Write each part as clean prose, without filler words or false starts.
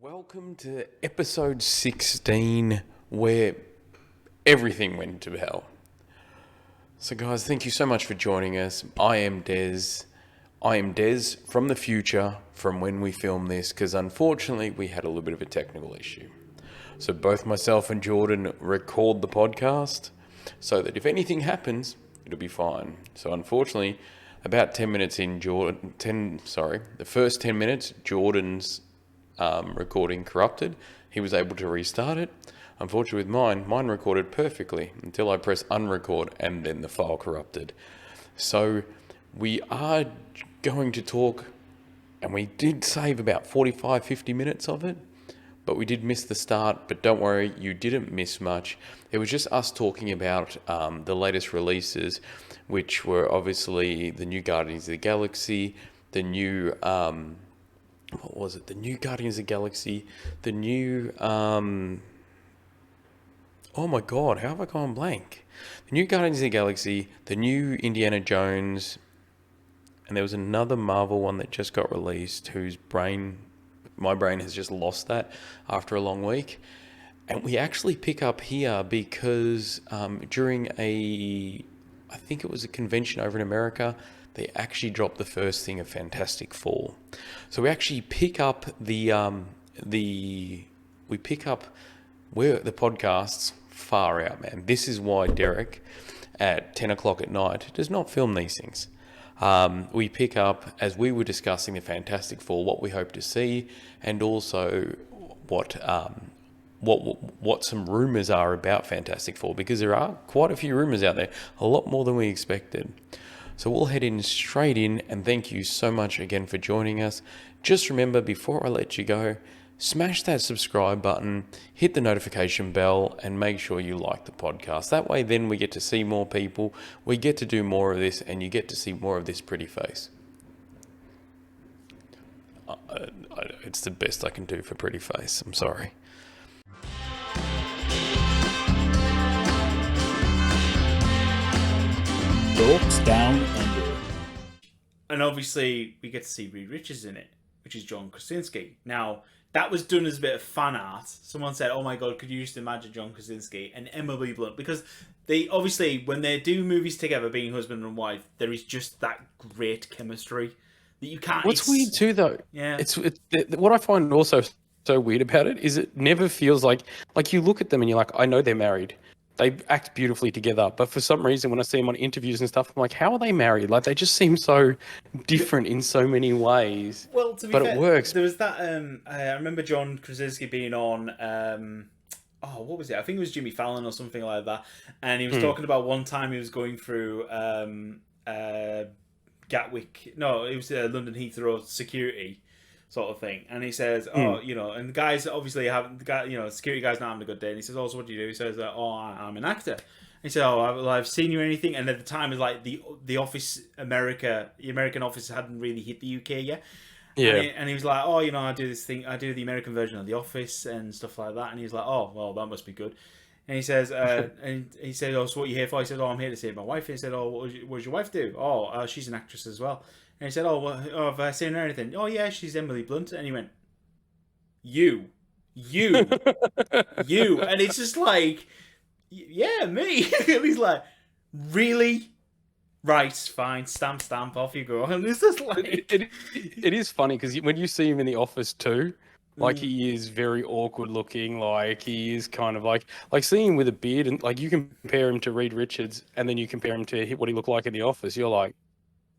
Welcome to episode 16, where everything went to hell. So guys, thank you so much for joining us. I am Dez. I am Dez from the future, from when we filmed this, because unfortunately we had a little bit of a technical issue. So both myself and Jordan record the podcast, so that if anything happens, it'll be fine. So unfortunately, about 10 minutes in, the first 10 minutes, Jordan's recording corrupted. He was able to restart it. Unfortunately with mine recorded perfectly until I press unrecord and then the file corrupted. So we are going to talk, and we did save about 45-50 minutes of it, but we did miss the start. But don't worry, you didn't miss much. It was just us talking about the latest releases, which were obviously the new Guardians of the Galaxy, the new what was it? The new Guardians of the Galaxy, the new, oh my God, how have I gone blank? The new Guardians of the Galaxy, the new Indiana Jones, and there was another Marvel one that just got released my brain has just lost that after a long week. And we actually pick up here because during I think it was a convention over in America, they actually dropped the first thing of Fantastic Four. So we actually pick up where the podcasts far out, man. This is why Derek at 10 o'clock at night does not film these things. We pick up, as we were discussing the Fantastic Four, what we hope to see, and also what some rumours are about Fantastic Four, because there are quite a few rumours out there, a lot more than we expected. So we'll head in straight in, and thank you so much again for joining us. Just remember, before I let you go, smash that subscribe button, hit the notification bell, and make sure you like the podcast. That way then we get to see more people, we get to do more of this, and you get to see more of this pretty face. It's the best I can do for pretty face, I'm sorry. Dorks Down Under. And obviously, we get to see Reed Richards in it, which is John Krasinski. Now, that was done as a bit of fan art. Someone said, oh my God, could you just imagine John Krasinski and Emily Blunt? Because they, obviously, when they do movies together, being husband and wife, there is just that great chemistry that you can't... What's weird too, though, yeah, it's what I find also so weird about it is it never feels like you look at them and you're like, I know they're married. They act beautifully together, but for some reason, when I see them on interviews and stuff, I'm like, how are they married? Like, they just seem so different in so many ways. Well, to be but fair, it works. There was that. I remember John Krasinski being on. What was it? I think it was Jimmy Fallon or something like that, and he was talking about one time he was going through Gatwick. No, it was London Heathrow security sort of thing, and he says, and the guys obviously security guys not having a good day, and he says, oh, so what do you do? He says, I'm an actor. And he said, oh, I've seen you or anything, and at the time, it's like the Office the American Office hadn't really hit the UK yet. Yeah. And he was like, oh, I do this thing, I do the American version of The Office and stuff like that, and he was like, oh, well, that must be good. And he says, and he said, oh, so what are you here for? He said, oh, I'm here to save my wife. And he said, oh, what does your wife do? Oh, she's an actress as well. And he said, oh, have I seen her or anything? Oh, yeah, she's Emily Blunt. And he went, you. And it's just like, yeah, me. And he's like, really? Right, fine, stamp, off you go. And it's just like... It is funny, because when you see him in The Office too, like, he is very awkward looking, like, he is kind of like seeing him with a beard, and like, you compare him to Reed Richards, and then you compare him to what he looked like in The Office, you're like,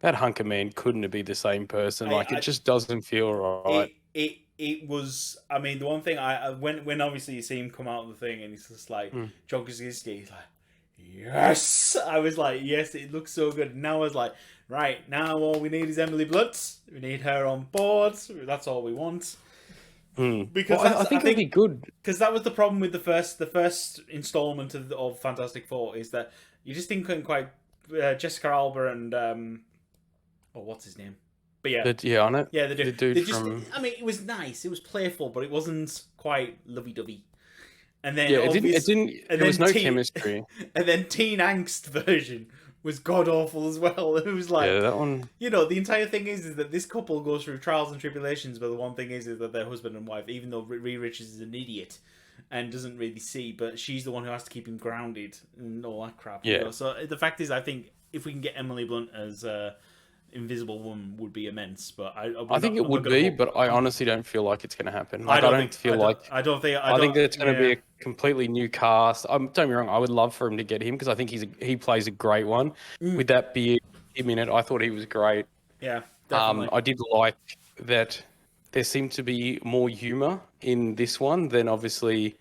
that hunk of man couldn't be the same person. It just doesn't feel right. It was. I mean, the one thing when obviously you see him come out of the thing and he's just like John Krasinski, he's like, yes. I was like, yes, it looks so good. And now I was like, right, now all we need is Emily Blunt. We need her on board. That's all we want. Because I think it'd be good. Because that was the problem with the first installment of Fantastic Four, is that you just didn't quite Jessica Alba and what's his name? But yeah, on it. Yeah, the dude from... I mean, it was nice. It was playful, but it wasn't quite lovey-dovey. And then it didn't. There was no chemistry. And then Teen Angst version was god awful as well. It was like, Yeah, that one. the entire thing is that this couple goes through trials and tribulations, but the one thing is that they're husband and wife, even though Ree Richards is an idiot and doesn't really see, but she's the one who has to keep him grounded and all that crap. Yeah. So the fact is, I think if we can get Emily Blunt as Invisible Woman would be immense, but I think it would be, but I honestly don't feel like it's going to happen. Like, I don't think that it's going to be a completely new cast. Don't get me wrong, I would love for him to get him because I think he plays a great one. With that beard, him in it, I thought he was great. Yeah, definitely. I did like that there seemed to be more humor in this one than obviously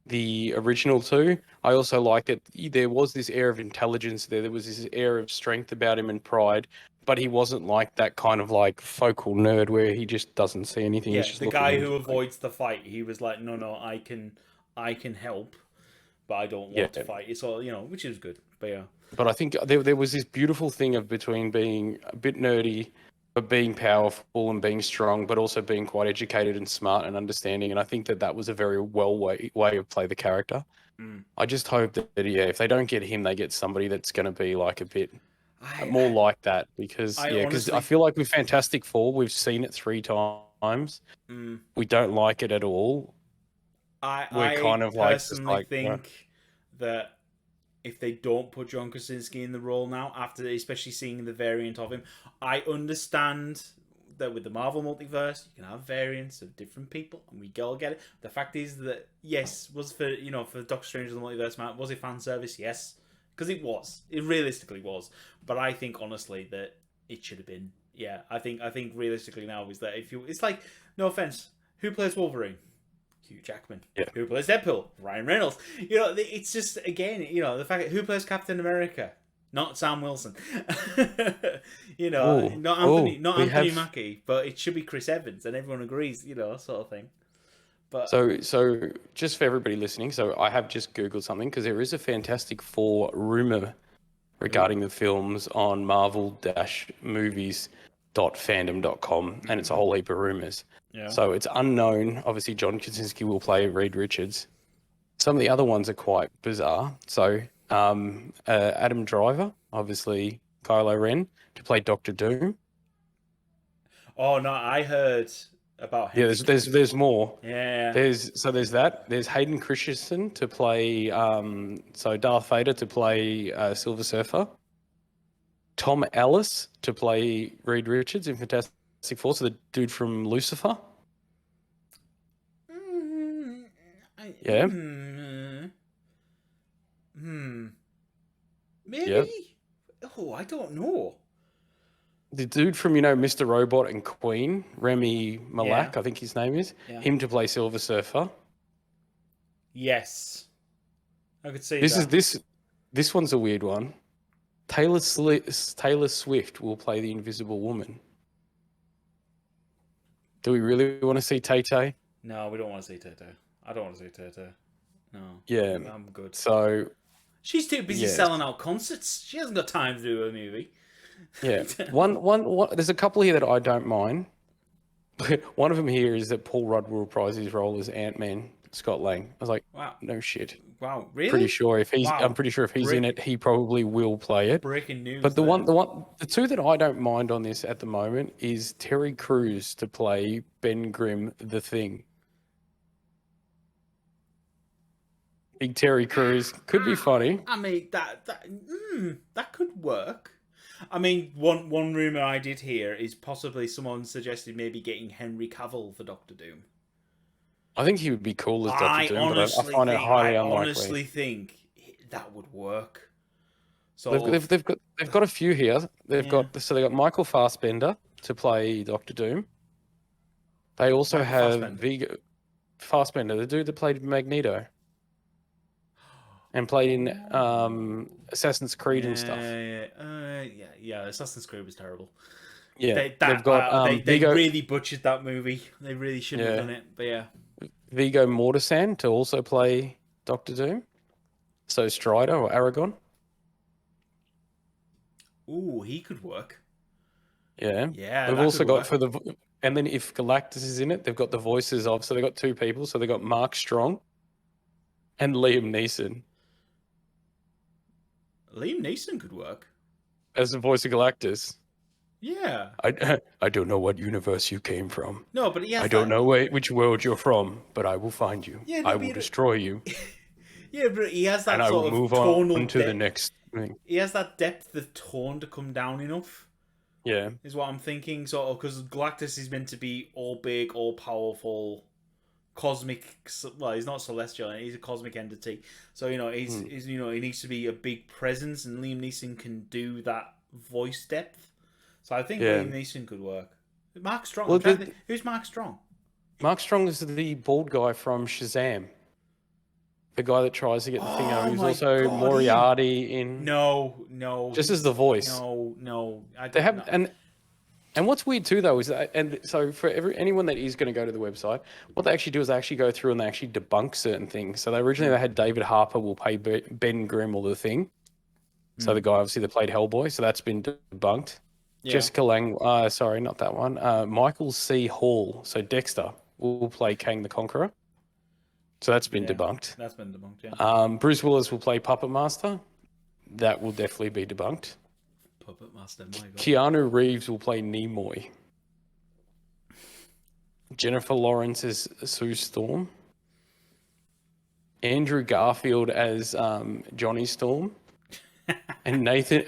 the original two. I also like that there was this air of intelligence there. There was this air of strength about him and pride, but he wasn't like that kind of like focal nerd where he just doesn't see anything. Yeah, He's just the looking guy at who him. avoids the fight. He was like, no, I can help, but I don't want to fight. It's all which is good. But yeah. But I think there was this beautiful thing of between being a bit nerdy, but being powerful and being strong, but also being quite educated and smart and understanding. And I think that was a very way of play the character. I just hope that if they don't get him, they get somebody that's going to be like a bit more like that. Because I feel like with Fantastic Four, we've seen it 3 times. We don't like it at all. I kind of personally think that if they don't put John Krasinski in the role now, after especially seeing the variant of him, I understand that with the Marvel multiverse, you can have variants of different people, and we all get it. The fact is that yes, was for Doctor Strange in the Multiverse, man, was it fan service? Yes, because it was. It realistically was. But I think honestly that it should have been. Yeah, I think realistically now is that it's like, no offense, who plays Wolverine? Hugh Jackman. Yeah. Who plays Deadpool? Ryan Reynolds. It's just again, the fact that who plays Captain America? Not Sam Wilson. Not Anthony Mackie, but it should be Chris Evans, and everyone agrees, sort of thing. But so just for everybody listening, so I have just Googled something because there is a Fantastic Four rumor regarding the films on marvel-movies.fandom.com, and it's a whole heap of rumors. Yeah. So it's unknown. Obviously, John Krasinski will play Reed Richards. Some of the other ones are quite bizarre. So Adam Driver, obviously Kylo Ren, to play Doctor Doom. Oh no, I heard about him. Yeah, there's more. Yeah. There's that. There's Hayden Christensen to play Darth Vader to play Silver Surfer. Tom Ellis to play Reed Richards in Fantastic Four, so the dude from Lucifer. Yeah. Maybe. Yep. Oh, I don't know. The dude from Mr. Robot and Queen, Remy Malek, I think his name is. Yeah. Him to play Silver Surfer. Yes, I could see This one's a weird one. Taylor Swift will play the Invisible Woman. Do we really want to see Tay-Tay? No, we don't want to see Tay-Tay. I don't want to see Tay-Tay. No. Yeah. I'm good. So she's too busy selling out concerts. She hasn't got time to do a movie. Yeah. One. There's a couple here that I don't mind. One of them here is that Paul Rudd will reprise his role as Ant-Man, Scott Lang. I was like, wow, no shit. Wow, really? I'm pretty sure if he's in it, he probably will play it. Breaking news. But the two that I don't mind on this at the moment is Terry Crews to play Ben Grimm, the Thing. Big Terry Crews could be funny. I mean, that could work. I mean, one rumor I did hear is possibly someone suggested maybe getting Henry Cavill for Doctor Doom. I think he would be cool as Doctor Doom, but I find it highly unlikely. I honestly think that would work. So they've got a few here. They got Michael Fassbender to play Doctor Doom. They also have Viggo Fassbender, the dude that played Magneto. And played in Assassin's Creed and stuff. Yeah. Assassin's Creed was terrible. Yeah, they really butchered that movie. They really shouldn't have done it. But yeah, Viggo Mortensen to also play Doctor Doom. So Strider or Aragon. Ooh, he could work. Yeah. They've also got and then if Galactus is in it, they've got the voices of. So they've got two people. So they've got Mark Strong and Liam Neeson. Liam Neeson could work. as the voice of Galactus. Yeah. I don't know what universe you came from. No, but he has I don't that. know which world you're from, but I will find you. Yeah, no, I but will destroy you, yeah, but he has and that I will sort of move tonal on to the depth. next thing. He has that depth of tone to come down enough. Yeah. Is what I'm thinking, sort of, because Galactus is meant to be all big, all powerful, cosmic. Well, he's not celestial; he's a cosmic entity. So he's he needs to be a big presence, and Liam Neeson can do that voice depth. So I think Yeah. Liam Neeson could work. Mark Strong. Well, Who's Mark Strong? Mark Strong is the bald guy from Shazam. The guy that tries to get the thing out. Oh He's my also god, him. Moriarty in. No. Just as the voice. No. I They don't have know. and what's weird too though is that, and so for anyone that is going to go to the website, what they actually do is they actually go through and they actually debunk certain things. So they had David Harper will play Ben Grimm or the Thing. So the guy obviously that played Hellboy. So that's been debunked. Yeah. Jessica Lang, sorry, not that one. Michael C. Hall, so Dexter, will play Kang the Conqueror. So that's been debunked. That's been debunked, yeah. Bruce Willis will play Puppet Master. That will definitely be debunked. Puppet Master, my god. Keanu Reeves will play Nimoy. Jennifer Lawrence as Sue Storm. Andrew Garfield as Johnny Storm. and Nathan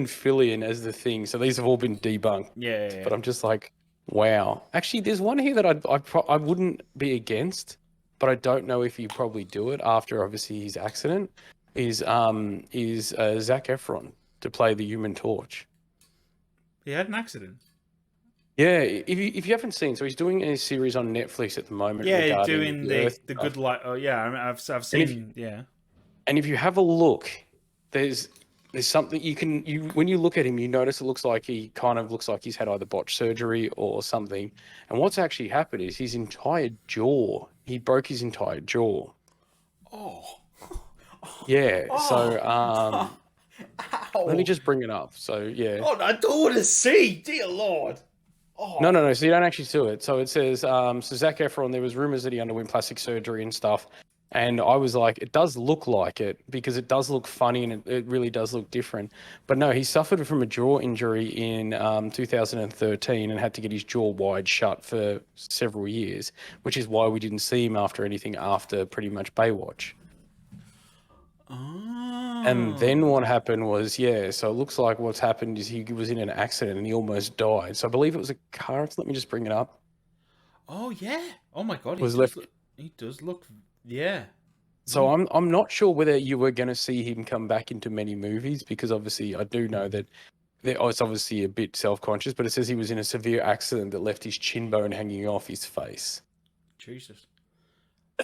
Fillion as the Thing. So these have all been debunked. Yeah. But I'm just like, wow. Actually, there's one here that I wouldn't be against, but I don't know if you probably do it after obviously his accident. Is Zac Efron to play the Human Torch? He had an accident. Yeah, if you haven't seen, so he's doing a series on Netflix at the moment. Yeah, regarding doing the good light. Oh yeah, I've seen. Yeah. And if you have a look, there's something when you look at him, you notice it looks like he kind of looks like he's had either botched surgery or something. And what's actually happened is his entire jaw. He broke his entire jaw. Oh. Yeah. Oh. So let me just bring it up. So yeah. Oh, I don't want to see, dear Lord. Oh. No. So you don't actually do it. So it says, so Zac Efron, there was rumors that he underwent plastic surgery and stuff. And I was like, it does look like it because it does look funny and it really does look different. But no, he suffered from a jaw injury in 2013 and had to get his jaw wide shut for several years, which is why we didn't see him after anything after pretty much Baywatch. Oh. And then what happened was, so it looks like what's happened is he was in an accident and he almost died. So I believe it was a car. Let me just bring it up. Oh, yeah. Oh, my God. He does look... Yeah. So I'm not sure whether you were going to see him come back into many movies because obviously I do know that it's obviously a bit self-conscious, but it says he was in a severe accident that left his chin bone hanging off his face. Jesus.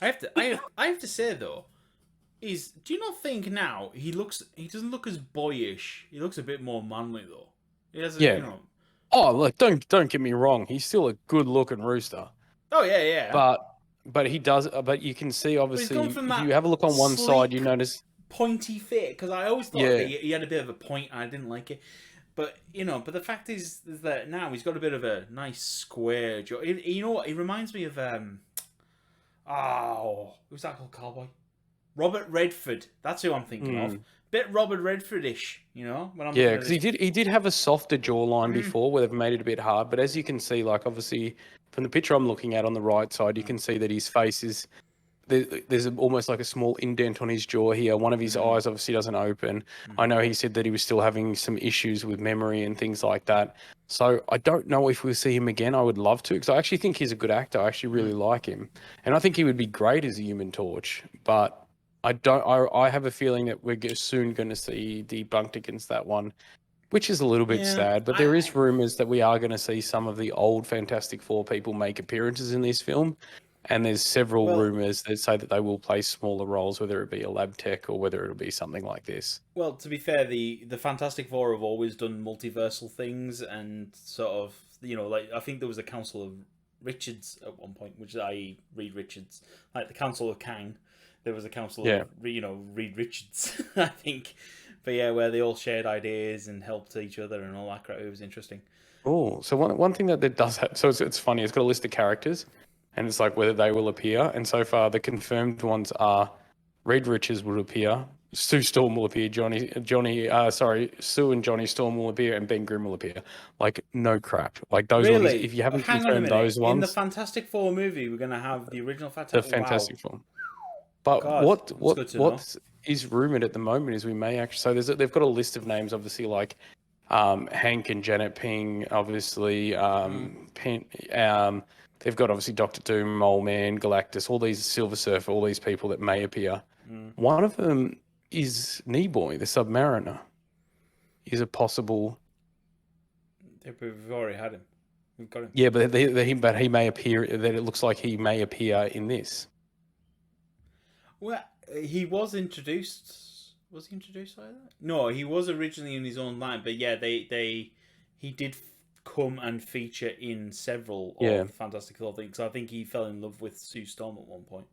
I have to say though, do you not think now he doesn't look as boyish? He looks a bit more manly though. He has Oh, look, don't get me wrong. He's still a good-looking rooster. Oh yeah. But he does. But you can see obviously if you have a look on one sleek, side, you notice pointy fit because I always thought he had a bit of a point. And I didn't like it, but the fact is that now he's got a bit of a nice square jaw. You know what? He reminds me of who's that called? Cowboy Robert Redford. That's who I'm thinking of. Bit Robert Redford-ish, because he did have a softer jawline before, where they've made it a bit hard. But as you can see, like obviously from the picture I'm looking at on the right side, you can see that his face is there's almost like a small indent on his jaw here. One of his eyes obviously doesn't open. I know he said that he was still having some issues with memory and things like that. So I don't know if we'll see him again. I would love to because I actually think he's a good actor. I actually really like him, and I think he would be great as a Human Torch. But I have a feeling that we're soon going to see debunked against that one, which is a little bit sad. But there is rumors that we are going to see some of the old Fantastic Four people make appearances in this film. And there's several rumors that say that they will play smaller roles, whether it be a lab tech or whether it'll be something like this. Well, to be fair, the Fantastic Four have always done multiversal things and sort of, like I think there was a Council of Richards at one point, which is i.e. Reed Richards, like the Council of Kang. There was a council of, Reed Richards, I think. But yeah, where they all shared ideas and helped each other and all that crap. It was interesting. Oh, so one thing that does have, so it's funny, it's got a list of characters and it's like whether they will appear. And so far the confirmed ones are Reed Richards will appear, Sue Storm will appear. Sue and Johnny Storm will appear, and Ben Grimm will appear. Like, no crap. Like those ones. Really? If you haven't Hang on a confirmed minute. those In the ones, Fantastic Four movie, we're gonna have the original the Fantastic. Wow. Fantastic Four. But God, that's good to know. what is rumored at the moment is we may actually. So they've got a list of names, obviously, like Hank and Janet Ping, obviously. They've got obviously Doctor Doom, Mole Man, Galactus, all these Silver Surfer, all these people that may appear. One of them is Nimoy, the Submariner. Is a possible. We've already had him. We've got him. Yeah, but he may appear. That it looks like he may appear in this. Well, he was introduced. Was he introduced like that? No, he was originally in his own line, but yeah, he did come and feature in several of the Fantastic Four things. I think he fell in love with Sue Storm at one point.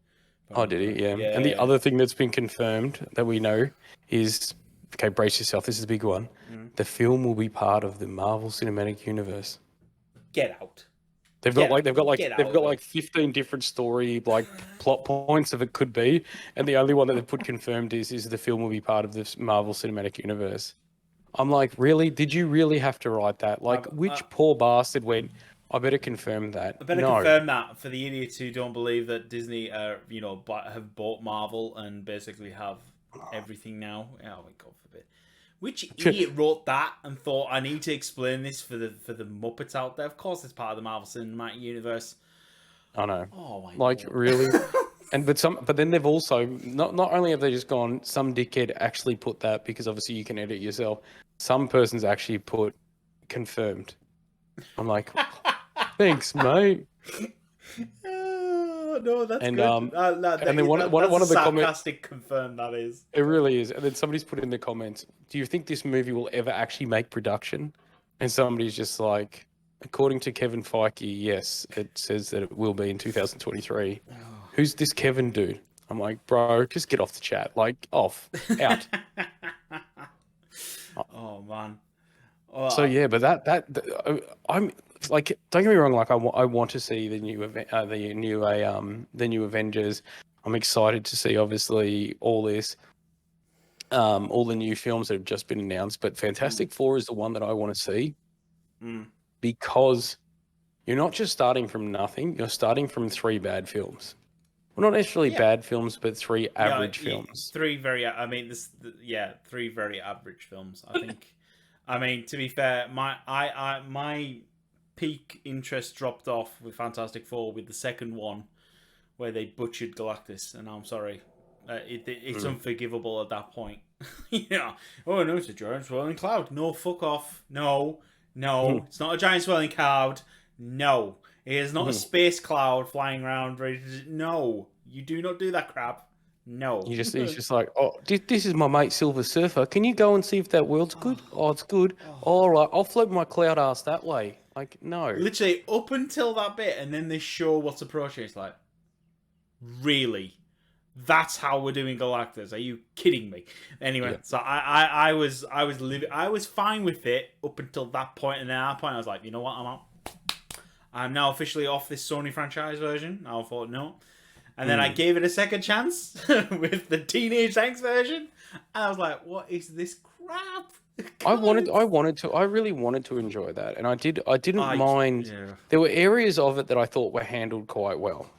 Oh, did he? Yeah. And the other thing that's been confirmed that we know is, okay, brace yourself. This is a big one. The film will be part of the Marvel Cinematic Universe. Get out. They've got like 15 different story plot points of it could be, and the only one that they've put confirmed is the film will be part of this Marvel Cinematic Universe. I'm like, really? Did you really have to write that? Like, which poor bastard went, I better confirm that. I better confirm that for the idiots who don't believe that Disney have bought Marvel and basically have everything now. Oh my God forbid. Which idiot wrote that and thought, I need to explain this for the Muppets out there? Of course, it's part of the Marvel Cinematic Universe. I know. Oh my God. Really? But then they've also not only have they just gone, some dickhead actually put that, because obviously you can edit yourself. Some person's actually put confirmed. I'm like, thanks, mate. No, that's good. And then one of the sarcastic confirmed, that is. It really is. And then somebody's put in the comments, do you think this movie will ever actually make production? And somebody's just like, according to Kevin Feige, yes, it says that it will be in 2023. Who's this Kevin dude? I'm like, bro, just get off the chat. Like, off. Out. Oh, man. So, yeah, but I'm like, don't get me wrong. Like, I want to see the new Avengers. I'm excited to see, obviously, all this, all the new films that have just been announced. But Fantastic Four is the one that I want to see, because you're not just starting from nothing. You're starting from 3 bad films. Well, not necessarily bad films, but 3 average films. 3 very. I mean, 3 very average films. I think. I mean, to be fair, my peak interest dropped off with Fantastic Four with the second one, where they butchered Galactus, and I'm sorry, it's unforgivable at that point. Oh no, it's a giant swirling cloud. No, fuck off. No, it's not a giant swirling cloud. No, it is not a space cloud flying around. No, you do not do that crap. No. He's just like, oh, this is my mate Silver Surfer. Can you go and see if that world's good? Oh, it's good. All right, I'll float my cloud ass that way. Like, no. Literally, up until that bit, and then they show what's approaching. It's like, really? That's how we're doing Galactus? Are you kidding me? Anyway, so I was fine with it up until that point, and then at that point I was like, you know what, I'm out. I'm now officially off this Sony franchise version. I thought no. And then I gave it a second chance with the Teenage Thanks version. And I was like, what is this crap? I really wanted to enjoy that. And I didn't mind. Yeah. There were areas of it that I thought were handled quite well.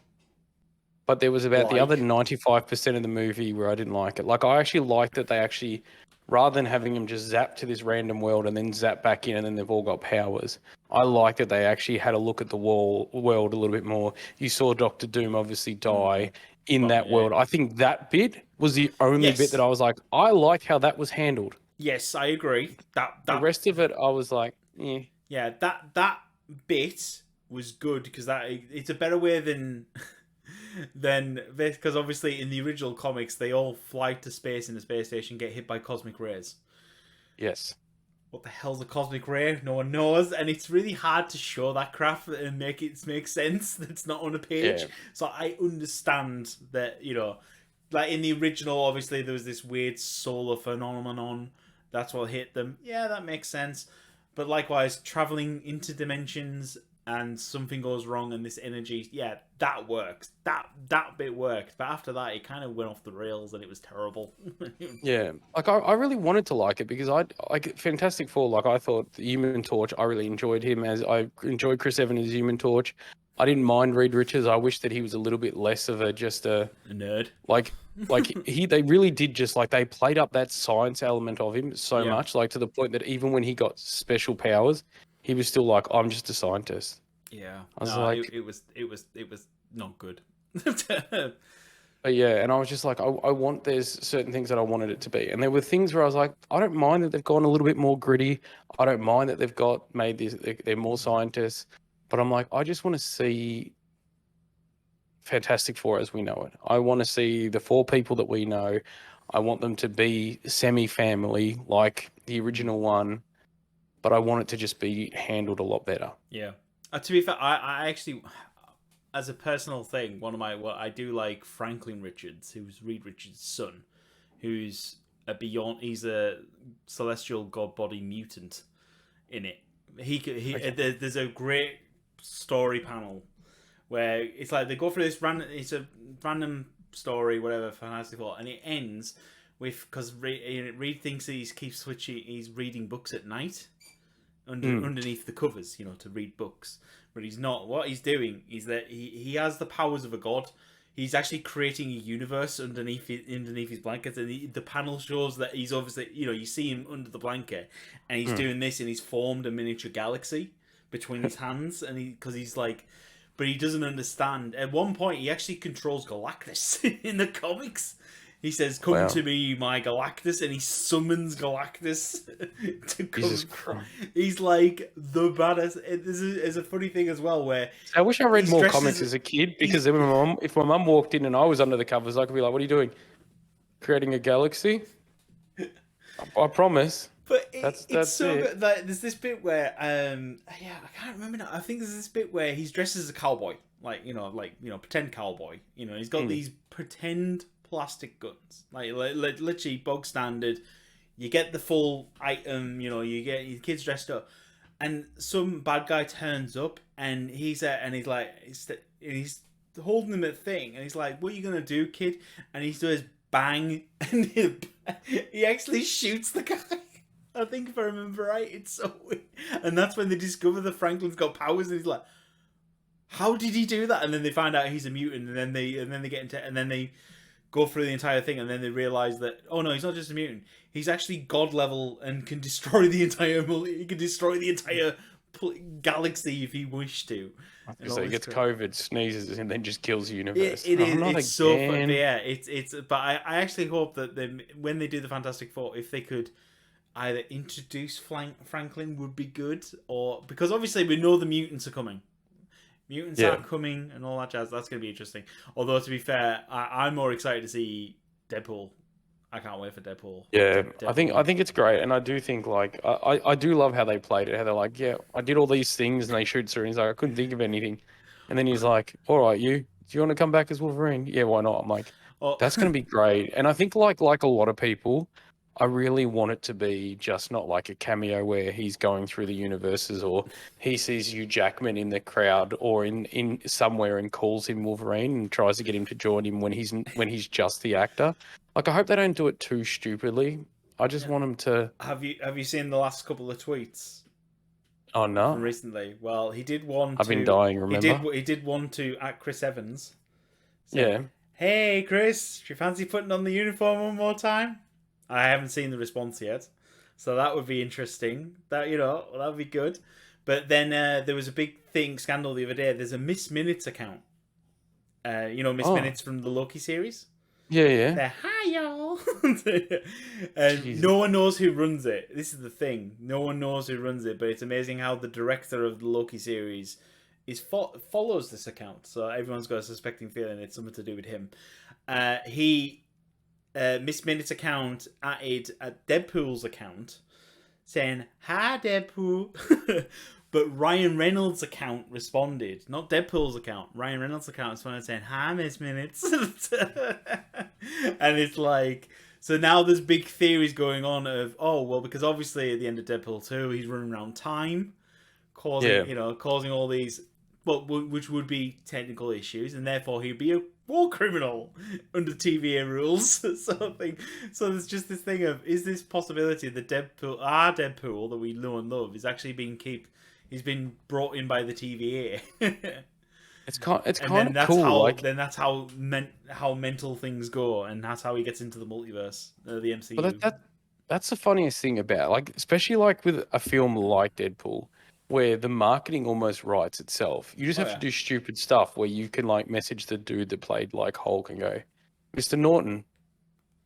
But there was about the other 95% of the movie where I didn't like it. Like, I actually liked that they actually, rather than having them just zap to this random world and then zap back in and then they've all got powers, I like that they actually had a look at the world a little bit more. You saw Doctor Doom obviously die in that world. I think that bit was the only bit that I was like, I like how that was handled. Yes, I agree. The rest of it, I was like, yeah. Yeah, that bit was good because it's a better way than because obviously in the original comics they all fly to space in the space station, get hit by cosmic rays. Yes. What the hell's a cosmic ray? No one knows, and it's really hard to show that crap and make sense that's not on a page. Yeah. So I understand that, like in the original, obviously there was this weird solar phenomenon. That's what hit them. Yeah, that makes sense. But likewise, traveling into dimensions and something goes wrong, and this energy, yeah, that works. That bit worked, but after that, it kind of went off the rails, and it was terrible. Yeah, like I really wanted to like it because I like Fantastic Four. Like I thought the Human Torch, I really enjoyed him as I enjoyed Chris Evans as Human Torch. I didn't mind Reed Richards. I wish that he was a little bit less of a just a A nerd. like they really did just like they played up that science element of him so Yeah. much, like to the point that even when he got special powers, he was still like, I'm just a scientist. Yeah. I was No, like, it was not good. but yeah, and I was just like, I want there's certain things that I wanted it to be, and there were things where I was like, I don't mind that they've gone a little bit more gritty. I don't mind that they've got made this they're more scientists, but I'm like, I just want to see Fantastic Four as we know it. I want to see the four people that we know. I want them to be semi-family like the original one, but I want it to just be handled a lot better. Yeah. To be fair, I actually, as a personal thing, I do like Franklin Richards, who's Reed Richards' son, who's he's a celestial god body mutant in it. There's a great story panel where it's like they go through this it's a random story, whatever, Fantastic Four, and it ends with, because Reed thinks keeps switching, he's reading books at night underneath the covers, to read books, but he's not. What he's doing is that he has the powers of a god. He's actually creating a universe underneath his blankets, and the panel shows that he's obviously, you see him under the blanket, and he's doing this, and he's formed a miniature galaxy between his hands, and because he's like, but he doesn't understand. At one point, he actually controls Galactus in the comics. He says, "Come to me, my Galactus," and he summons Galactus to come. Jesus Christ. He's like the baddest. This is a funny thing as well, where I wish I read more comics as a kid, because then if my mum walked in and I was under the covers, I could be like, "What are you doing? Creating a galaxy?" I promise. But that's so it. good. Like, there's this bit where I can't remember now. I think there's this bit where he's dressed as a cowboy, pretend cowboy. He's got these pretend plastic guns, like literally bog standard. You get the full item, you get your kids dressed up, and some bad guy turns up, and he's holding him a thing, and he's like, "What are you gonna do, kid?" And he does bang, and he actually shoots the guy. I think if I remember right, it's so weird. And that's when they discover that Franklin's got powers, and he's like, "How did he do that?" And then they find out he's a mutant, and then they get into, and then they go through the entire thing, and then they realize that, oh no, he's not just a mutant. He's actually god level and can destroy the entire galaxy if he wished to. So he gets COVID, sneezes, and then just kills the universe. It's so fun. Yeah, it's. But I actually hope that when they do the Fantastic Four, if they could either introduce Franklin, would be good, or, because obviously we know the mutants are coming. Mutants are coming and all that jazz. That's going to be interesting. Although, to be fair, I'm more excited to see Deadpool. I can't wait for Deadpool. Yeah, Deadpool. I think it's great, and I do think I do love how they played it. How they're like, yeah, I did all these things, and they shoot through. And he's like, I couldn't think of anything, and then he's like, all right, do you want to come back as Wolverine? Yeah, why not? I'm like, that's going to be great. And I think like a lot of people, I really want it to be just not like a cameo where he's going through the universes, or he sees Hugh Jackman in the crowd or in somewhere and calls him Wolverine and tries to get him to join him when he's just the actor. Like, I hope they don't do it too stupidly. I just want him to. Have you seen the last couple of tweets? Oh no! From recently, well, he did one. I've been dying. Remember? He did one to at Chris Evans. Yeah. Hey Chris, do you fancy putting on the uniform one more time? I haven't seen the response yet, so that would be interesting. That would be good. But then there was a big scandal the other day. There's a Miss Minutes account. Miss Minutes from the Loki series. Yeah. They're, hi y'all, and Jesus. No one knows who runs it. This is the thing. No one knows who runs it, but it's amazing how the director of the Loki series follows this account. So everyone's got a suspecting feeling it's something to do with him. Miss Minutes account added a Deadpool's account saying, "Hi Deadpool," but Ryan Reynolds' account responded, not Deadpool's account. Ryan Reynolds' account responded saying, "Hi Miss Minutes," and it's like, so now there's big theories going on of, because obviously at the end of Deadpool 2 he's running around time. Yeah. causing all these, which would be technical issues, and therefore he'd be a war criminal under TVA rules, sort of thing. So there's just this thing of, is this possibility that our Deadpool that we know and love, is actually he's been brought in by the TVA. It's kind And of cool. Like, that's how mental things go, and that's how he gets into the multiverse, the MCU. well, that's the funniest thing about, like, especially like with a film like Deadpool, where the marketing almost writes itself. You just have to do stupid stuff where you can like message the dude that played like Hulk and go, "Mr. Norton,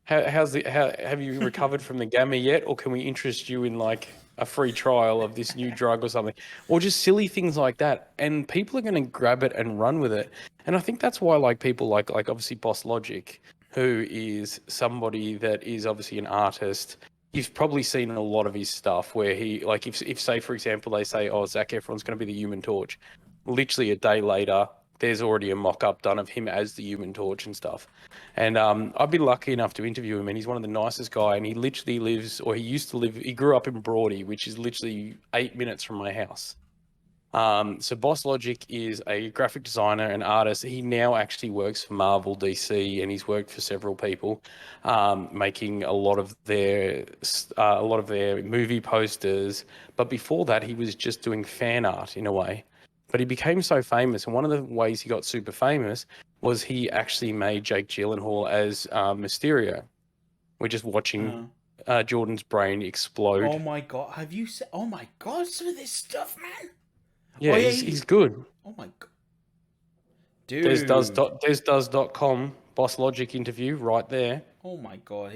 how have you recovered from the gamma yet, or can we interest you in like a free trial of this new drug or something?" Or just silly things like that, and people are going to grab it and run with it. And I think that's why like people like obviously Boss Logic, who is somebody that is obviously an artist. You've probably seen a lot of his stuff where he, like, if say for example they say, "Oh, Zac Efron's going to be the Human Torch," literally a day later there's already a mock-up done of him as the Human Torch and stuff. And I've been lucky enough to interview him, and he's one of the nicest guy. And he literally lives, or he used to live, he grew up in Broady, which is literally 8 minutes from my house. So Boss Logic is a graphic designer and artist. He now actually works for Marvel, DC, and he's worked for several people, making a lot of their movie posters. But before that, he was just doing fan art in a way. But he became so famous, and one of the ways he got super famous was he actually made Jake Gyllenhaal as Mysterio. We're just watching Jordan's brain explode. Oh my god! Have you seen? Oh my god! Some of this stuff, man. Yeah, he's good. Oh my god, dude! Desdoes.com Boss Logic interview right there. Oh my god,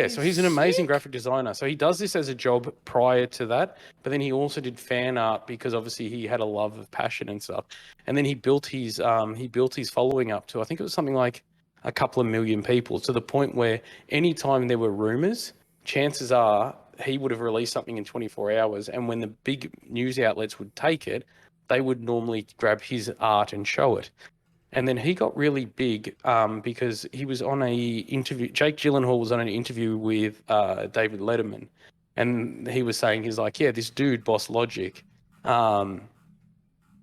so he's an amazing graphic designer. So he does this as a job prior to that, but then he also did fan art because obviously he had a love of passion and stuff. And then he built his following up to, I think it was something like a couple of million people, to the point where anytime there were rumors, chances are he would have released something in 24 hours. And when the big news outlets would take it, they would normally grab his art and show it. And then he got really big because he was on a interview. Jake Gyllenhaal was on an interview with David Letterman, and he was saying, he's like, "Yeah, this dude, Boss Logic,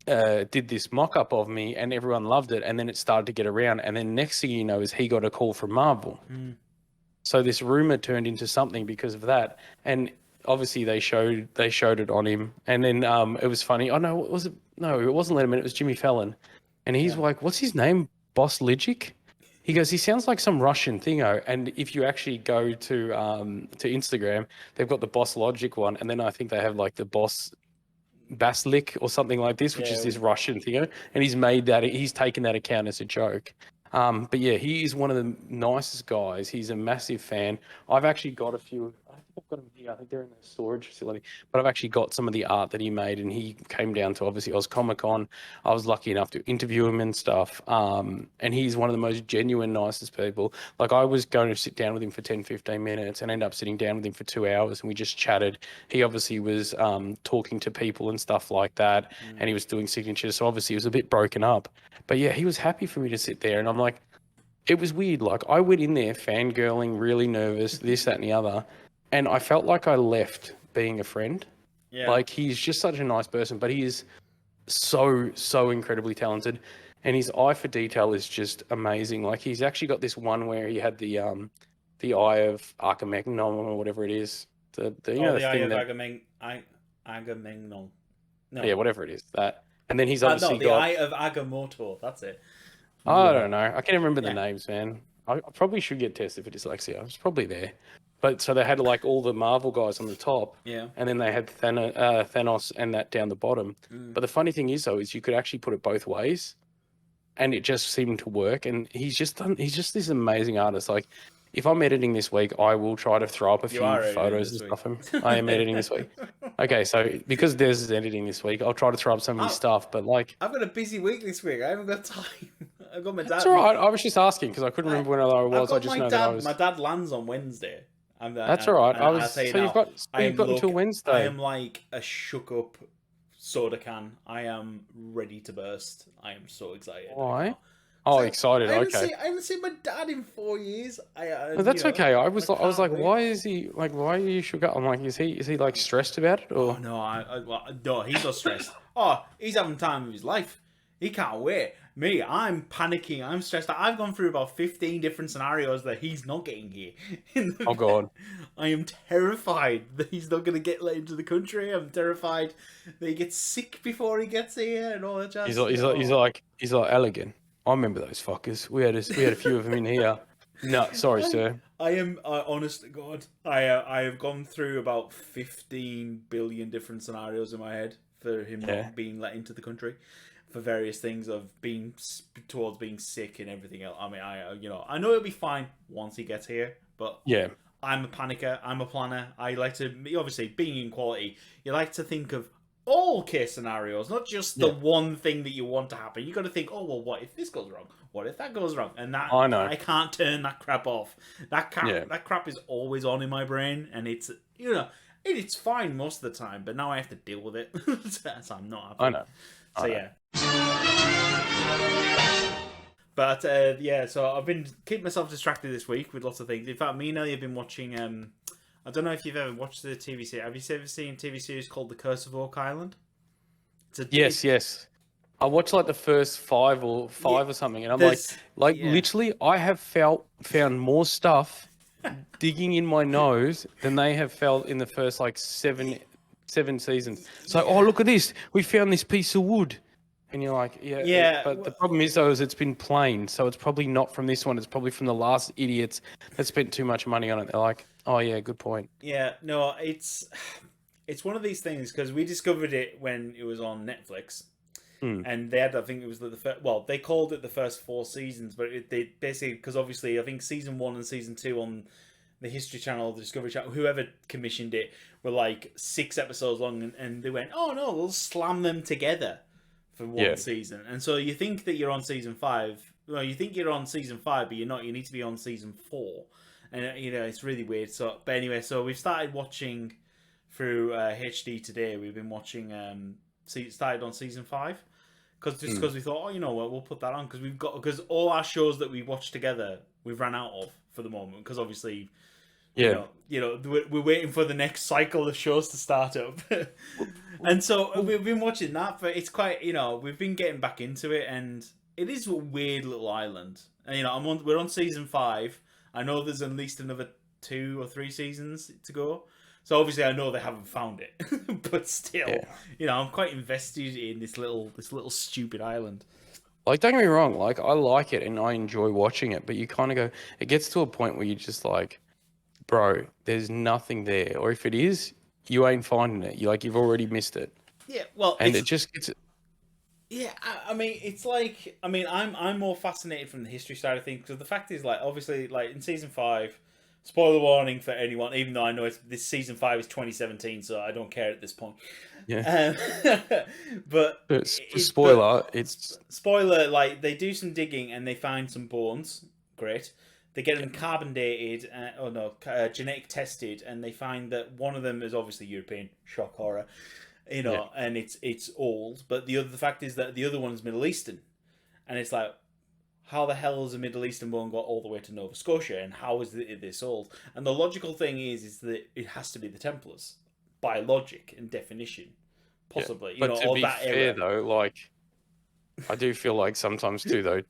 did this mock-up of me, and everyone loved it. And then it started to get around, and then next thing you know is he got a call from Marvel. So this rumor turned into something because of that, and obviously they showed it on him, and then it was funny. Oh no, it wasn't Letterman. It was Jimmy Fallon. And he's like, "What's his name? Boss Logic?" He goes, "He sounds like some Russian thingo." And if you actually go to Instagram, they've got the Boss Logic one, and then I think they have like the Boss Baslik or something like this, which is this Russian thingo. And he's taken that account as a joke. But yeah, he is one of the nicest guys. He's a massive fan. I've actually got a few. I think I've got them here. I think they're in the storage facility. But I've actually got some of the art that he made, and he came down to obviously Oz Comic Con. I was lucky enough to interview him and stuff. And he's one of the most genuine, nicest people. Like, I was going to sit down with him for 10, 15 minutes and end up sitting down with him for 2 hours, and we just chatted. He obviously was talking to people and stuff like that, and he was doing signatures. So obviously he was a bit broken up. But yeah, he was happy for me to sit there, and I'm like, it was weird. Like, I went in there fangirling, really nervous, this, that, and the other. And I felt like I left being a friend. Yeah. Like, he's just such a nice person, but he is so incredibly talented. And his eye for detail is just amazing. Like, he's actually got this one where he had the eye of Agamemnon or whatever it is. The eye of Agamemnon. No. Yeah, whatever it is. That. And then he's obviously the eye of Agamotto. That's it. I don't know. I can't remember the names, man. I probably should get tested for dyslexia. It's probably there. But so they had like all the Marvel guys on the top. Yeah. And then they had Thanos and that down the bottom. But the funny thing is, though, is you could actually put it both ways, and it just seemed to work. And he's just this amazing artist. Like, if I'm editing this week, I will try to throw up a few photos and stuff of him. I am editing this week. Okay, so because Dez is editing this week, I'll try to throw up some of his stuff. But like, I've got a busy week this week. I haven't got time. I've got my dad. That's all right. I was just asking because I couldn't remember when I was. I just know that I was. My dad lands on Wednesday. That's all right. So you've got until Wednesday. I am like a shook up soda can. I am ready to burst. I am so excited. Why? Oh, excited. Okay. I haven't seen my dad in 4 years. No, that's okay. I was can't like, wait. why is he like? Why are you shook up? I'm like, is he like stressed about it Oh or? no, no, he's not stressed. Oh, he's having time of his life. He can't wait. Me, I'm panicking. I'm stressed. I've gone through about 15 different scenarios that he's not getting here. Oh God. I am terrified that he's not going to get let into the country. I'm terrified that he gets sick before he gets here and all that jazz. He's like elegant. I remember those fuckers. We had a few of them in here. No, sorry, sir. I am, honest to God, I have gone through about 15 billion different scenarios in my head for him Yeah. not being let into the country for various things of being towards being sick and everything else. I mean, I know it'll be fine once he gets here, but Yeah. I'm a panicker. I'm a planner. I like to, obviously, being in quality, you like to think of all case scenarios, not just the one thing that you want to happen. You got to think, oh well, what if this goes wrong? What if that goes wrong? And that I know. I can't turn that crap off. That crap is always on in my brain, and it's it's fine most of the time, but now I have to deal with it, so I'm not happy. I know. So yeah. But so I've been keeping myself distracted this week with lots of things. In fact, me and Ellie have been watching. I don't know if you've ever watched the TV series. Have you ever seen a TV series called The Curse of Oak Island? Yes. I watched like the first five or something, and I'm like literally, I have found more stuff digging in my nose than they have felt in the first like seven seasons. So, oh look at this, we found this piece of wood, and you're like, yeah. But the problem is though, is it's been plain, so it's probably not from this one. It's probably from the last idiots that spent too much money on it. They're like, oh yeah, good point. Yeah, no, it's one of these things because we discovered it when it was on Netflix. And they had, I think it was the first, well, they called it the first 4 seasons, but they basically, because obviously I think season 1 and season 2 on the History Channel, the Discovery Channel, whoever commissioned it, were like 6 episodes long, and they went, oh no, we'll slam them together for one season. And so you think that you're on season 5, well, you think you're on season 5, but you're not, you need to be on season 4. And, it's really weird. So, but anyway, so we've started watching through HD today. We've been watching, started on season 5. Because we thought, oh, you know what, we'll put that on because all our shows that we watch together we've ran out of for the moment because obviously, we're waiting for the next cycle of shows to start up, and so we've been watching that. But it's quite, we've been getting back into it, and it is a weird little island. And we're on season 5. I know there's at least another 2 or 3 seasons to go. So obviously I know they haven't found it, but still, I'm quite invested in this little stupid island. Like, don't get me wrong, like I like it and I enjoy watching it, but you kind of go, it gets to a point where you're just like, bro, there's nothing there, or if it is, you ain't finding it. You've already missed it. Yeah, well, and it just gets. Yeah, I mean, it's like, I'm more fascinated from the history side of things because the fact is, like, obviously, like in season 5. Spoiler warning for anyone, even though I know this season 5 is 2017, so I don't care at this point. Yeah. But spoiler, spoiler. Like they do some digging and they find some bones. Great. They get them carbon dated, genetic tested, and they find that one of them is obviously European. Shock horror, and it's old. But the fact is that the other one is Middle Eastern, and it's like, how the hell has a Middle Eastern bone got all the way to Nova Scotia, and how is it this old? And the logical thing is that it has to be the Templars, by logic and definition, possibly. But to be fair, though, like I do feel like sometimes too, though,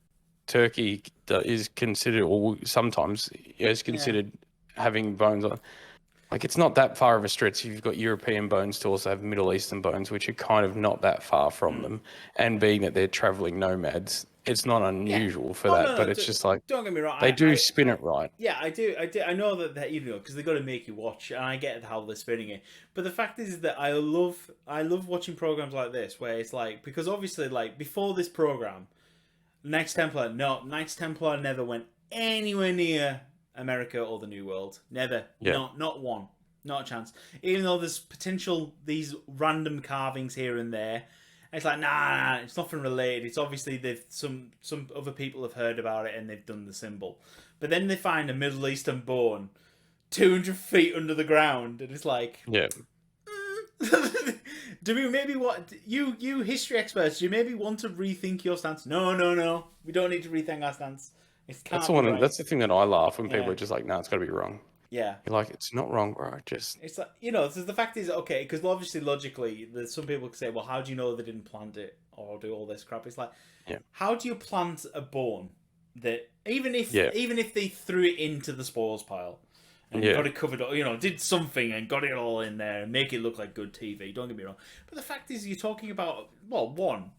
Turkey is considered, or sometimes is considered having bones on. Like it's not that far of a stretch. You've got European bones to also have Middle Eastern bones, which are kind of not that far from them, and being that they're traveling nomads. It's not unusual for that, but it's just like, don't get me wrong, they do spin it right. Yeah, I do. I know that because they got to make you watch, and I get how they're spinning it. But the fact is that I love watching programs like this where it's like, because obviously, like before this program, Knights Templar never went anywhere near America or the New World. Never. Yeah. Not one. Not a chance. Even though there's potential these random carvings here and there. It's like, nah, it's nothing related. It's obviously some other people have heard about it and they've done the symbol. But then they find a Middle Eastern bone 200 feet under the ground, and it's like, Do we maybe you history experts? Do you maybe want to rethink your stance? No. We don't need to rethink our stance. It can't That's the be one. right. That's the thing that I laugh when people Yeah. are just like, "No, it's got to be wrong." Yeah. You're like, "It's not wrong, bro. Just It's like, so the fact is, okay, because obviously logically, there's some people can say, well, how do you know they didn't plant it or do all this crap? It's like, yeah, how do you plant a bone that even if yeah, they threw it into the spoils pile and yeah, got it covered, did something and got it all in there and make it look like good TV? Don't get me wrong, but the fact is, you're talking about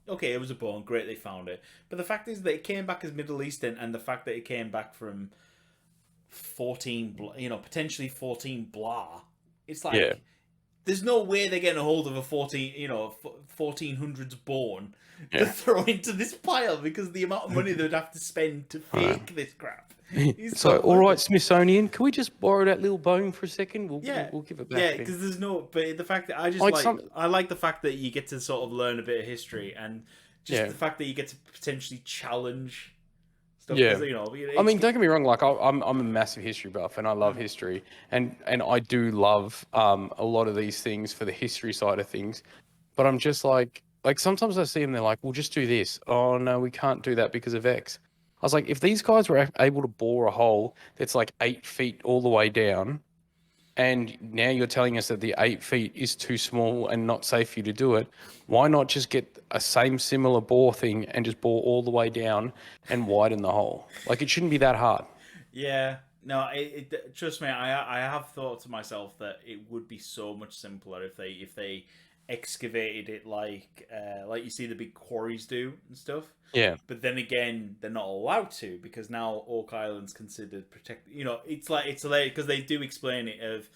okay, it was a bone, great, they found it, but the fact is that it came back as Middle Eastern, and the fact that it came back from 14, potentially 14 blah. It's like yeah, there's no way they're getting a hold of a 1400s born to yeah." throw into this pile because the amount of money they'd have to spend to fake this crap. So, all right, Smithsonian, can we just borrow that little bone for a second? We'll give it back. Yeah, then. because there's no. But the fact that I just Like I like the fact that you get to sort of learn a bit of history, and just Yeah. the fact that you get to potentially challenge stuff. Yeah. 'Cause, I mean, don't get me wrong. Like, I'm a massive history buff, and I love history, and I do love a lot of these things for the history side of things. But I'm just like sometimes I see them, they're like, "We'll just do this." Oh no, we can't do that because of X. I was like, if these guys were able to bore a hole that's like 8 feet all the way down, and now you're telling us that the 8 feet is too small and not safe for you to do it, why not just get a similar bore thing and just bore all the way down and widen the hole? Like, it shouldn't be that hard. Yeah, no, trust me, I have thought to myself that it would be so much simpler if they excavated it like you see the big quarries do and stuff. Yeah. But then again, they're not allowed to because now Oak Island's considered protected. It's hilarious because they do explain it of,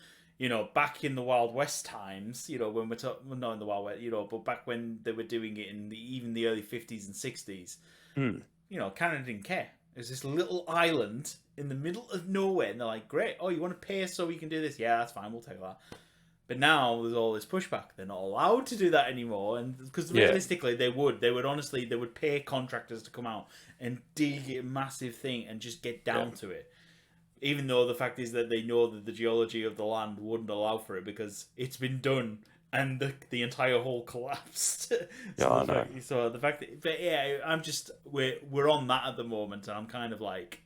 back in the Wild West times, when we're talking, well, not in the Wild West, but back when they were doing it in even the early 50s and 60s, Canada didn't care. There's this little island in the middle of nowhere, and they're like, great, oh, you want to pay us so we can do this? Yeah, that's fine, we'll take that. But now there's all this pushback. They're not allowed to do that anymore, and because realistically, they would pay contractors to come out and dig a massive thing and just get down to it. Even though the fact is that they know that the geology of the land wouldn't allow for it because it's been done and the entire hole collapsed. I know. So the fact that, but yeah, I'm just we're on that at the moment, and I'm kind of like.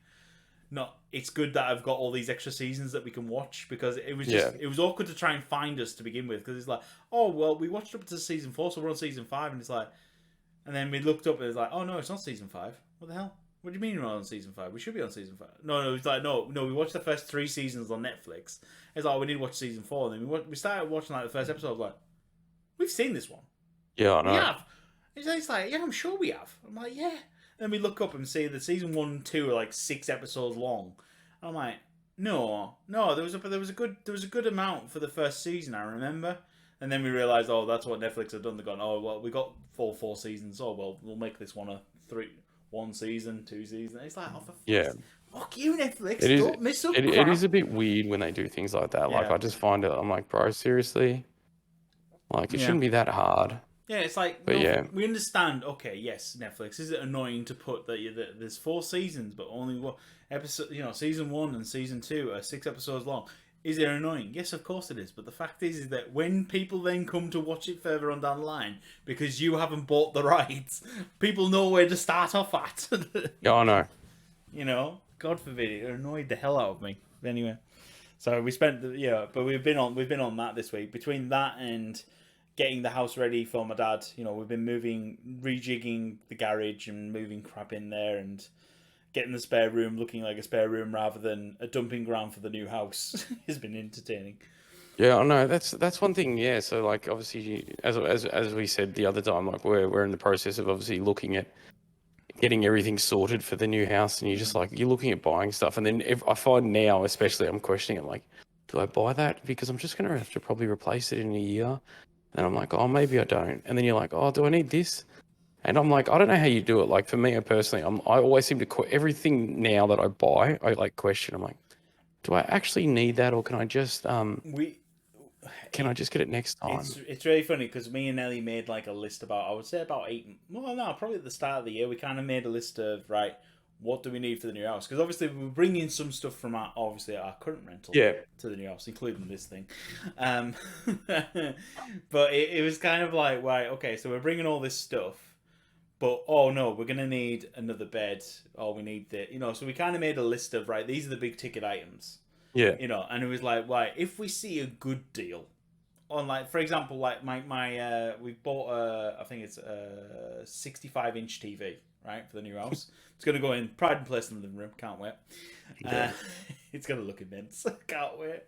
Not, it's good that I've got all these extra seasons that we can watch because it was it was awkward to try and find us to begin with because it's like, oh well, we watched up to season 4, so we're on season 5, and it's like, and then we looked up and it's like, oh no, it's not season 5. What the hell? What do you mean we're on season 5? We should be on season 5. No, it's like no, we watched the first 3 seasons on Netflix. It's like, oh, we need to watch season 4, and then we started watching like the first episode. I was like, we've seen this one. Yeah, I know. We have. It's like, yeah, I'm sure we have. I'm like, yeah. Then we look up and see that season 1 and 2 are like 6 episodes long. I'm like, no, there was a good amount for the first season, I remember. And then we realised, oh, that's what Netflix have done. They've gone, oh well, we got full 4 seasons. Oh well, we'll make this one 1 season, 2 seasons. It's like, oh, fuck you, Netflix. Don't miss up. It is a bit weird when they do things like that. Like, I just find it. I'm like, bro, seriously. Like, it shouldn't be that hard. Yeah, it's like, but we understand. Okay, yes, Netflix, is it annoying to put that there's 4 seasons, but only one episode? Season 1 and season 2 are 6 episodes long. Is it annoying? Yes, of course it is. But the fact is that when people then come to watch it further on down the line because you haven't bought the rights, people know where to start off at. Yeah, I know. God forbid, it annoyed the hell out of me. Anyway, so we spent but we've been on that this week. Between that and getting the house ready for my dad, we've been rejigging the garage and moving crap in there and getting the spare room looking like a spare room rather than a dumping ground for the new house has been entertaining. Yeah, I know. That's one thing. Yeah, so like obviously, as we said the other time, like we're in the process of obviously looking at getting everything sorted for the new house, and you're looking at buying stuff, and then if I find now, especially, I'm questioning, I'm like, do I buy that because I'm just gonna have to probably replace it in a year? And I'm like, oh, maybe I don't. And then you're like, oh, do I need this? And I'm like, I don't know how you do it. Like for me personally, I always seem to everything now that I buy, I like question. I'm like, do I actually need that, or can I just can I just get it next time? It's really funny because me and Ellie made like a list about, I would say about 8. Well, no, probably at the start of the year we kind of made a list of what do we need for the new house? Because obviously we're bringing some stuff from our current rental Yeah. to the new house, including this thing. But it was kind of like, right, okay, so we're bringing all this stuff, but oh no, we're gonna need another bed, or we need so we kind of made a list of, right, these are the big ticket items, Yeah. and it was like, right, if we see a good deal on, like, for example, like we bought I think it's a 65-inch TV, right, for the new house. It's gonna go in pride and place in the living room. Can't wait. It's gonna look immense. Can't wait.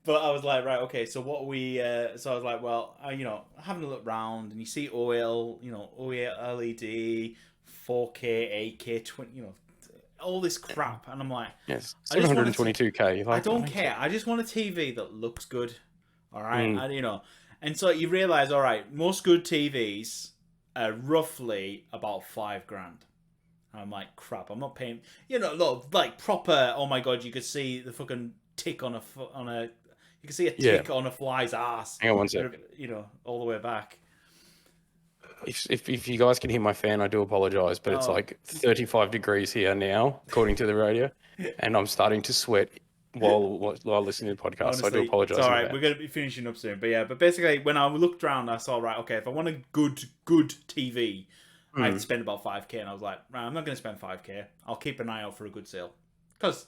But I was like, right, okay. So what we? So I was like, well, having a look round, and you see OLED, 4K, 8K, 20, all this crap, and I'm like, yes, 722K. I don't care. I just want a TV that looks good. All right, and so you realize, all right, most good TVs are roughly about $5,000. I'm like, crap, I'm not paying. Look, like proper. Oh my god, you could see the fucking tick on a. You can see a tick on a fly's ass. Hang on one second. All the way back. If you guys can hear my fan, I do apologise, but it's like 35 degrees here now, according to the radio, and I'm starting to sweat while listening to the podcast. Honestly, so I do apologise. It's all right. We're going to be finishing up soon, but basically, when I looked around, I saw, right, okay, if I want a good TV. I'd spend about $5,000, and I was like, right, I'm not going to spend $5,000. I'll keep an eye out for a good sale, because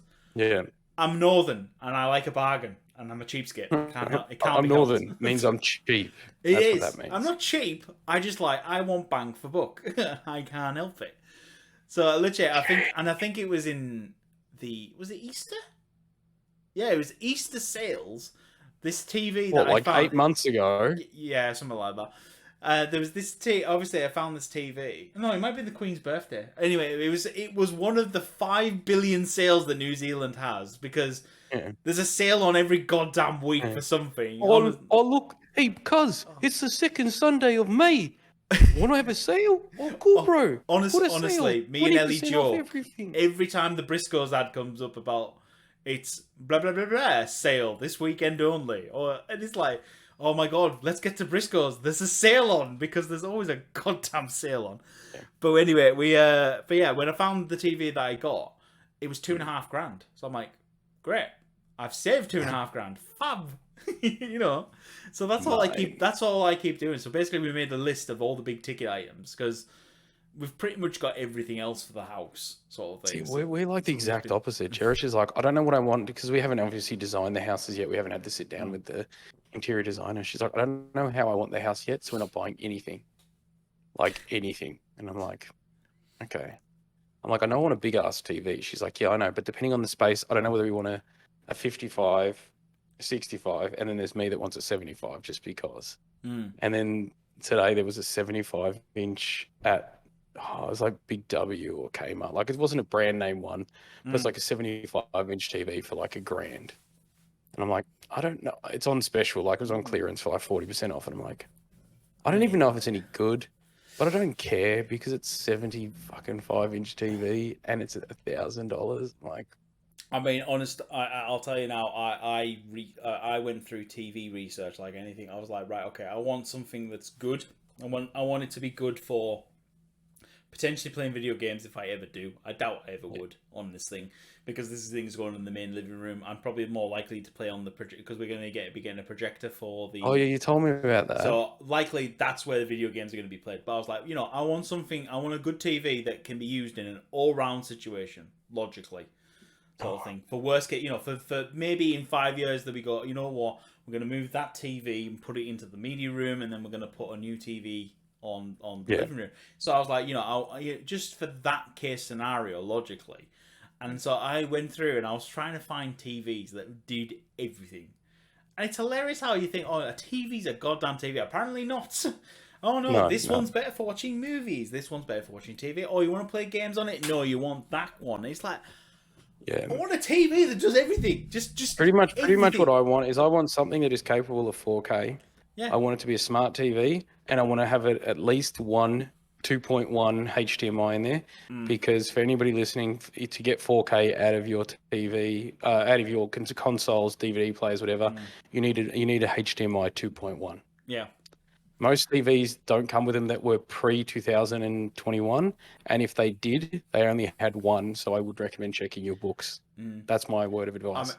I'm northern and I like a bargain, and I'm a cheapskate. I'm northern means I'm cheap. That's what that means. I'm not cheap. I want bang for buck. I can't help it. So literally, I think it was in was it Easter? Yeah, it was Easter sales. This TV that I found 8 months ago. Yeah, something like that. There was this obviously I found this TV. No, it might be the Queen's birthday. Anyway, it was one of the 5 billion sales that New Zealand has, because there's a sale on every goddamn week for something. Oh look, hey, cuz, it's the second Sunday of May. Want to have a sale? Oh, cool, bro. Honestly, me and Ellie Joe, every time the Briscoes ad comes up about it's blah blah blah blah sale this weekend only, and it's like, oh my god, let's get to Briscoe's. There's a sale on, because there's always a goddamn sale on. Yeah. But anyway, when I found the TV that I got, it was $2,500. So I'm like, great, I've saved $2,500. Fab, So that's all I keep. That's all I keep doing. So basically, we made a list of all the big ticket items, because we've pretty much got everything else for the house, sort of thing. See, we're like the exact opposite. Cherish is like, I don't know what I want, because we haven't obviously designed the houses yet. We haven't had to sit down with the interior designer. She's like, I don't know how I want the house yet, so we're not buying anything. Like anything. And I'm like, okay. I'm like, I know I want a big ass TV. She's like, yeah, I know, but depending on the space, I don't know whether we want a 55, a 65, and then there's me that wants a 75 just because. And then today there was a 75-inch at it was like Big W or Kmart. Like, it wasn't a brand name one, but it's like a 75-inch TV for like $1,000. And I'm like, I don't know. It's on special. Like, it was on clearance for like 40% off. And I'm like, I don't even know if it's any good, but I don't care, because it's 75-inch TV and it's $1,000. Like, I mean, I'll tell you now. I went through TV research like anything. I was like, right, okay, I want something that's good. I want it to be good for potentially playing video games if I ever do. I doubt I ever would on this thing, because this thing's going in the main living room. I'm probably more likely to play on the projector, because we're going to be getting a projector for the. Oh yeah, you told me about that. So likely that's where the video games are going to be played. But I was like, I want a good TV that can be used in an all-round situation, logically, sort of thing. For worst case, for maybe in 5 years that we go, you know what, we're going to move that TV and put it into the media room, and then we're going to put a new TV on the living room. So I was like, just for that case scenario, logically. And so I went through and I was trying to find TVs that did everything. And it's hilarious how you think, oh, a TV's a goddamn TV. Apparently not. Oh no, this one's better for watching movies. This one's better for watching TV. Oh, you want to play games on it? No, you want that one. It's like, I want a TV that does everything. Just pretty much what I want is, I want something that is capable of 4K. Yeah. I want it to be a smart TV, and I want to have it at least one 2.1 HDMI in there, because for anybody listening, to get 4K out of your TV, out of your consoles, DVD players, whatever, you need a HDMI 2.1. Yeah. Most TVs don't come with them that were pre 2021, and if they did, they only had one. So I would recommend checking your books. That's my word of advice.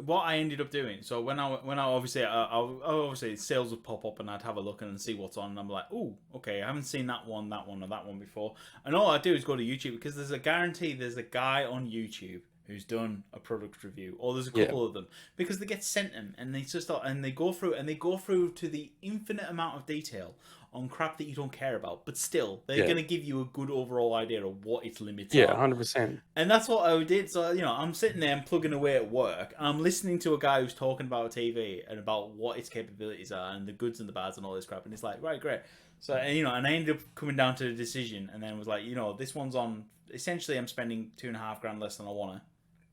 What I ended up doing, so when I obviously obviously sales would pop up and I'd have a look and see what's on, and I'm like, oh, okay, I haven't seen that one, or that one before, and all I do is go to YouTube because there's a guy on YouTube who's done a product review, or there's a couple of them, because they get sent them and they just and they go through to the infinite amount of detail on crap that you don't care about, but still they're gonna give you a good overall idea of what its limits are. 100%. And that's what I did. So I'm sitting there and plugging away at work, and I'm listening to a guy who's talking about a TV and about what its capabilities are and the goods and the bads and all this crap, and it's like, right, great. So and I ended up coming down to the decision, and then was like, this one's on. Essentially, I'm spending $2,500 less than I wanna.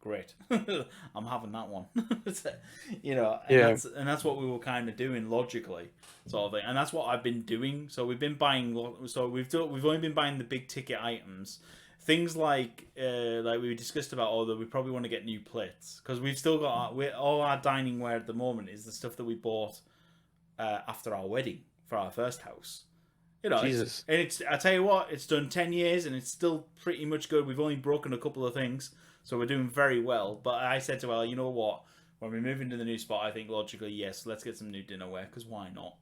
Great, I'm having that one. That's what we were kind of doing logically, sort of thing, and that's what I've been doing. So we've been buying. So we've only been buying the big ticket items, things like we discussed about. Although we probably want to get new plates because we've still got all our dining ware at the moment is the stuff that we bought after our wedding for our first house. Jesus. I tell you what, it's done 10 years and it's still pretty much good. We've only broken a couple of things. So we're doing very well. But I said to her, you know what? When we move into the new spot, I think logically, yes, let's get some new dinnerware because why not?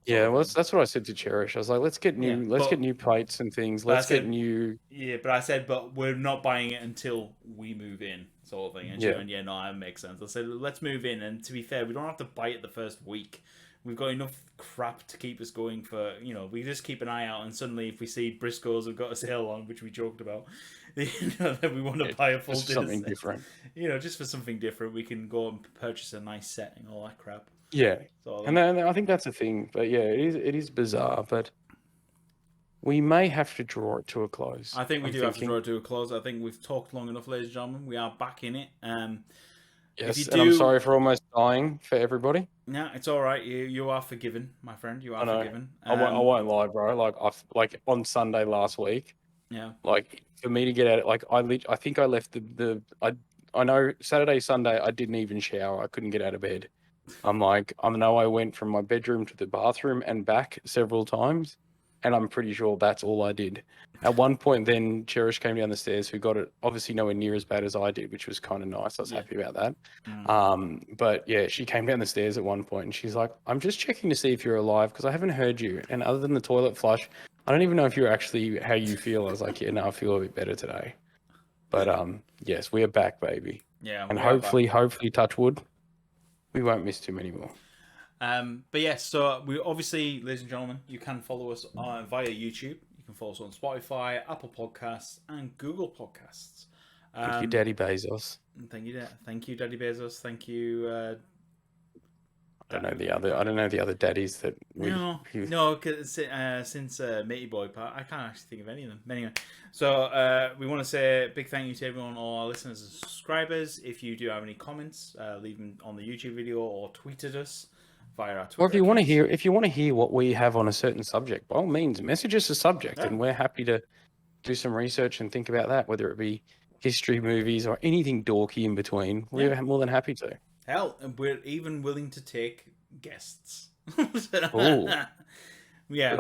Yeah, well, that's what I said to Cherish. I was like, let's get new plates and things. Let's get new. Yeah, but I said, but we're not buying it until we move in, sort of thing. And she went, yeah, no, that makes sense. I said, let's move in. And to be fair, we don't have to buy it the first week. We've got enough crap to keep us going for, we just keep an eye out, and suddenly if we see Briscoe's have got a sale on, which we joked about, then we want to buy a full dinner something set. Different. Just for something different, we can go and purchase a nice set and all that crap. Yeah, So, and I think that's a thing. But yeah, it is bizarre, but we may have to draw it to a close. I think we have to draw it to a close. I think we've talked long enough, ladies and gentlemen. We are back in it. Yes, and I'm sorry for almost dying for everybody. No, it's all right. You are forgiven, my friend. You are forgiven. I won't lie, bro. Like on Sunday last week. Yeah. Like for me to get out, like I think I left I know Saturday, Sunday I didn't even shower. I couldn't get out of bed. I know I went from my bedroom to the bathroom and back several times, and I'm pretty sure that's all I did. At one point, then Cherish came down the stairs, who got it obviously nowhere near as bad as I did, which was kind of nice. I was happy about that. But yeah, she came down the stairs at one point, and she's like, "I'm just checking to see if you're alive because I haven't heard you. And other than the toilet flush, I don't even know if you're actually how you feel." I was like, "Yeah, no, I feel a bit better today." But yes, we are back, baby. Yeah, and hopefully, touch wood, we won't miss too many more. But yes, so we obviously, ladies and gentlemen, you can follow us via YouTube. You can follow us on Spotify, Apple Podcasts, and Google Podcasts. Thank you, Daddy Bezos. Thank you, Daddy Bezos. Thank you. I don't know the other daddies that we. No, because since Matey Boy part, I can't actually think of any of them. Anyway, so we want to say a big thank you to everyone, all our listeners and subscribers. If you do have any comments, leave them on the YouTube video or tweet at us via our Twitter. Or if you want to hear what we have on a certain subject, by all means, message us a subject, and we're happy to do some research and think about that, whether it be history, movies, or anything dorky in between. We're more than happy to. Hell, and we're even willing to take guests. Ooh. Yeah,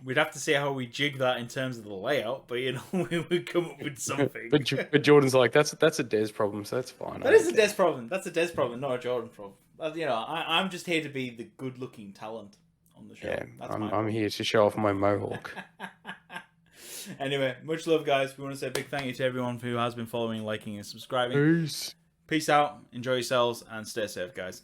we'd have to see how we jig that in terms of the layout, but we would come up with something. but Jordan's like, that's a Dez problem, so that's fine. That is a Dez problem. That's a Dez problem, not a Jordan problem. I'm just here to be the good-looking talent on the show. Yeah, I'm here to show off my mohawk. Anyway, much love, guys. We want to say a big thank you to everyone who has been following, liking, and subscribing. Peace. Peace out. Enjoy yourselves and stay safe, guys.